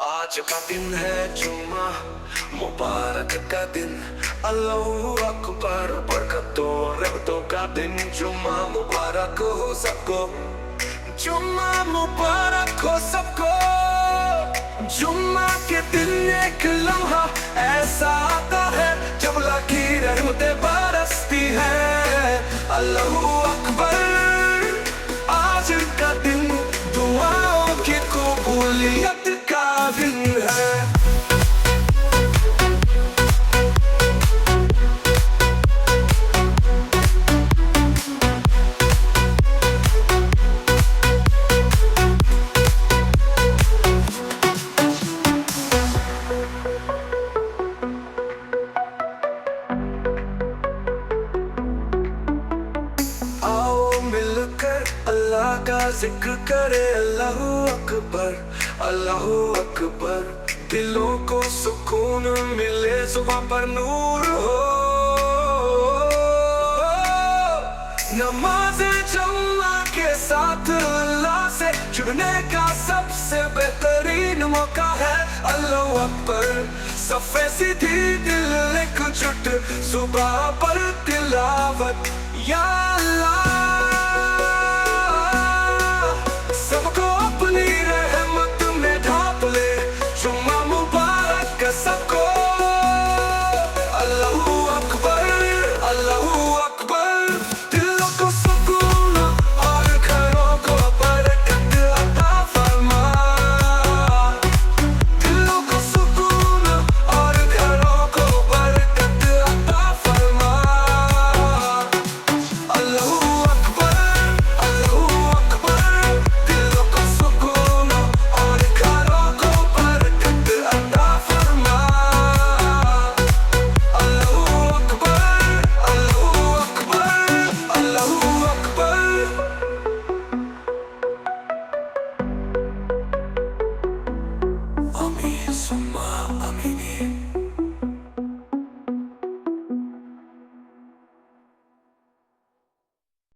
आज का दिन है जुम्मा, मुबारक का दिन। अल्लाहू अकबर, बरकतों रहमतों का दिन। जुम्मा मुबारक हो सबको, जुम्मा मुबारक हो सबको। जुम्मा के दिन एक लम्हा ऐसा आता है जब अल्लाह की रहमतें बरसती है। अल्लाहू अकबर, आज का दिन दुआओं की कबूलियत का दिन है। आओ मिलकर अल्लाह का जिक्र करे। अल्लाहू अकबर, अल्लाहू अकबर। दिलों को सुकून मिले, जुबान पर नूर हो। नमाज़े जुम्मा के साथ अल्लाह से जुड़ने का सबसे बेहतरीन मौका है। अल्लाहू अकबर, सफ़े सीधी दिल एकजुट, सुबह पर तिलावत या अल्लाह।